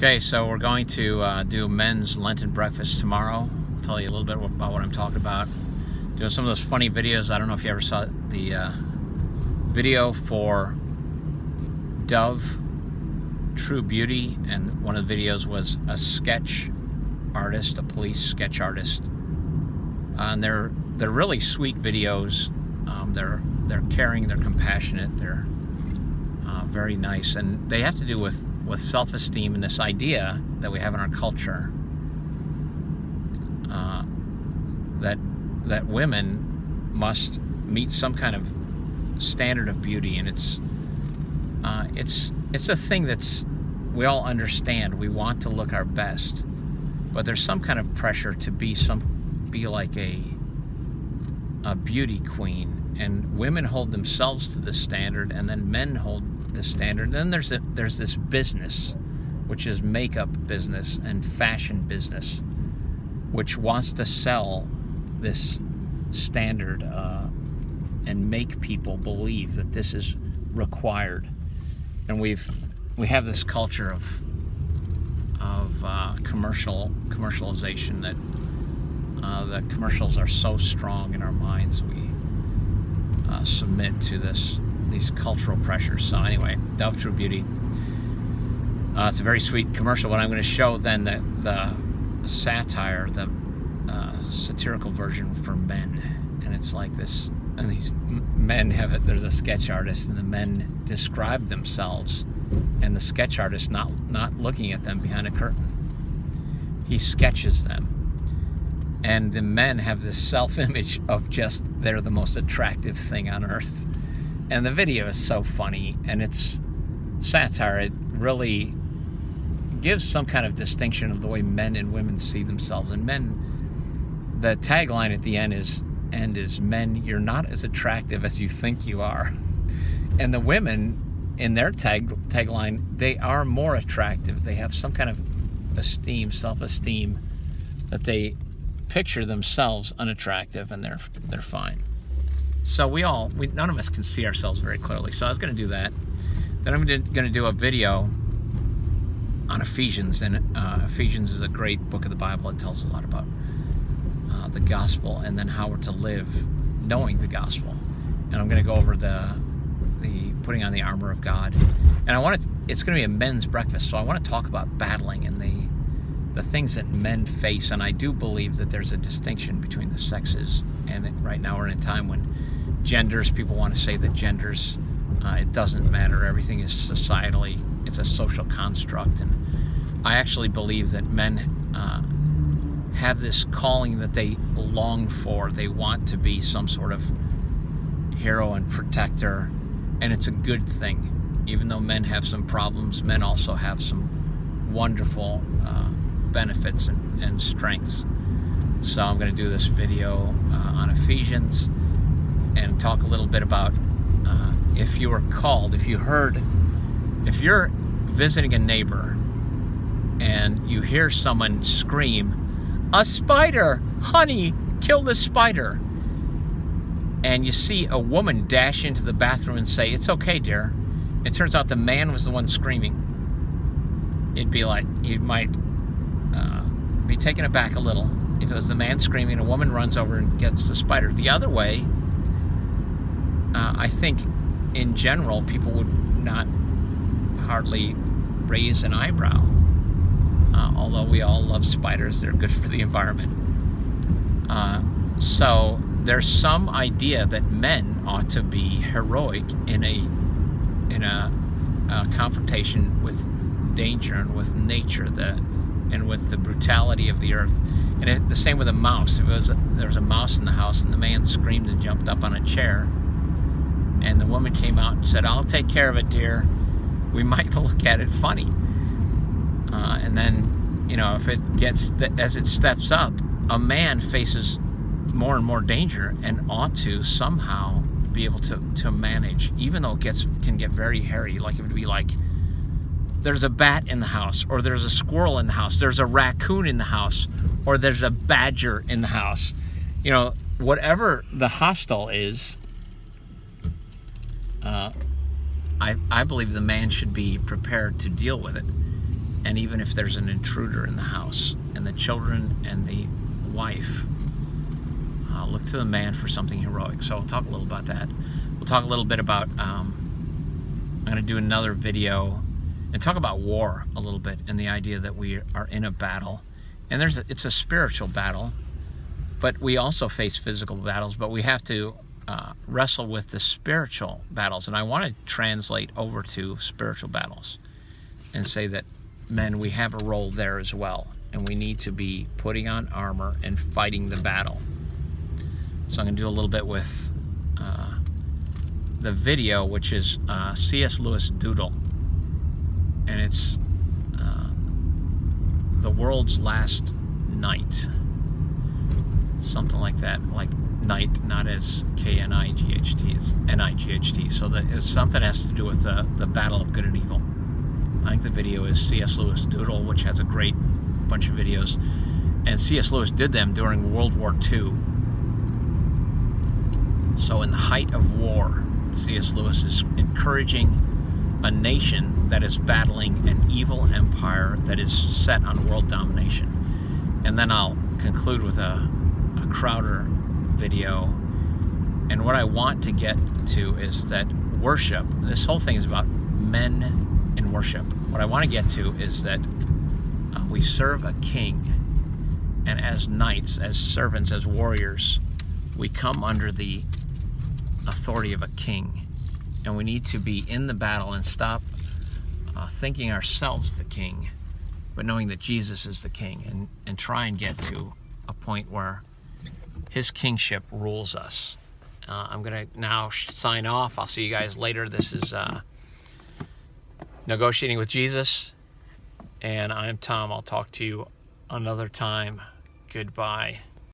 Okay, so we're going to do men's Lenten breakfast tomorrow. I'll tell you a little bit about what I'm talking about. Doing some of those funny videos. I don't know if you ever saw the video for Dove True Beauty, and one of the videos was a sketch artist, a police sketch artist. And they're really sweet videos. They're caring, they're compassionate, they're very nice, and they have to do with self-esteem and this idea that we have in our culture that women must meet some kind of standard of beauty, and it's a thing that's we all understand. We want to look our best, but there's some kind of pressure to be like a beauty queen, and women hold themselves to the standard, and then men hold the standard. And then there's this business, which is makeup business and fashion business, which wants to sell this standard and make people believe that this is required. And we have this culture of commercialization that the commercials are so strong in our minds. We submit to these cultural pressures. So anyway, Dove True Beauty. It's a very sweet commercial. What I'm going to show then, the satire, the satirical version for men, and it's like this. And these men have it. There's a sketch artist, and the men describe themselves, and the sketch artist not looking at them behind a curtain. He sketches them. And the men have this self-image of just they're the most attractive thing on earth. And the video is so funny, and it's satire. It really gives some kind of distinction of the way men and women see themselves. And men, the tagline at the end is men, you're not as attractive as you think you are. And the women, in their tagline, they are more attractive. They have some kind of self-esteem, that they picture themselves unattractive, and they're fine. So none of us can see ourselves very clearly. So I was going to do that. Then I'm going to do a video on Ephesians, and Ephesians is a great book of the Bible. It tells a lot about the gospel, and then how we're to live knowing the gospel. And I'm going to go over the putting on the armor of God. And it's going to be a men's breakfast, so I want to talk about battling and the things that men face. And I do believe that there's a distinction between the sexes, and right now we're in a time when people want to say that genders, it doesn't matter, everything is societally, it's a social construct. And I actually believe that men have this calling that they long for. They want to be some sort of hero and protector, and it's a good thing. Even though men have some problems, men also have some wonderful benefits and strengths. So I'm going to do this video on Ephesians and talk a little bit about if you were called, if you're visiting a neighbor and you hear someone scream, "A spider! Honey, kill the spider!" and you see a woman dash into the bathroom and say, "It's okay, dear," it turns out the man was the one screaming. It'd be like, you might be taken aback a little if it was the man screaming, a woman runs over and gets the spider. The other way, I think in general people would not hardly raise an eyebrow. Although we all love spiders, they're good for the environment. So there's some idea that men ought to be heroic in a confrontation with danger and with nature, and with the brutality of the earth. And the same with a mouse. If there was a mouse in the house, and the man screamed and jumped up on a chair, and the woman came out and said, "I'll take care of it, dear," we might look at it funny. And then, if as it steps up, a man faces more and more danger and ought to somehow be able to manage, even though it can get very hairy. Like it would be like, there's a bat in the house, or there's a squirrel in the house, there's a raccoon in the house, or there's a badger in the house. Whatever the hostile is, I believe the man should be prepared to deal with it. And even if there's an intruder in the house, and the children and the wife look to the man for something heroic. So we'll talk a little about that. We'll talk a little bit about, I'm going to do another video and talk about war a little bit, and the idea that we are in a battle. And it's a spiritual battle, but we also face physical battles, but we have to wrestle with the spiritual battles. And I want to translate over to spiritual battles and say that, men, we have a role there as well, and we need to be putting on armor and fighting the battle. So I'm going to do a little bit with the video, which is C.S. Lewis Doodle, and it's The World's Last Night, something like that, like night, not as K-N-I-G-H-T, it's N-I-G-H-T, so that it's something that has to do with the battle of good and evil. I think the video is C.S. Lewis Doodle, which has a great bunch of videos, and C.S. Lewis did them during World War II. So in the height of war, C.S. Lewis is encouraging a nation that is battling an evil empire that is set on world domination. And then I'll conclude with a Crowder video. And what I want to get to is that worship, this whole thing is about men in worship. What I want to get to is that we serve a king, and as knights, as servants, as warriors, we come under the authority of a king, and we need to be in the battle and stop thinking ourselves the king, but knowing that Jesus is the king, and try and get to a point where his kingship rules us. I'm going to now sign off. I'll see you guys later. This is Negotiating with Jesus, and I'm Tom. I'll talk to you another time. Goodbye.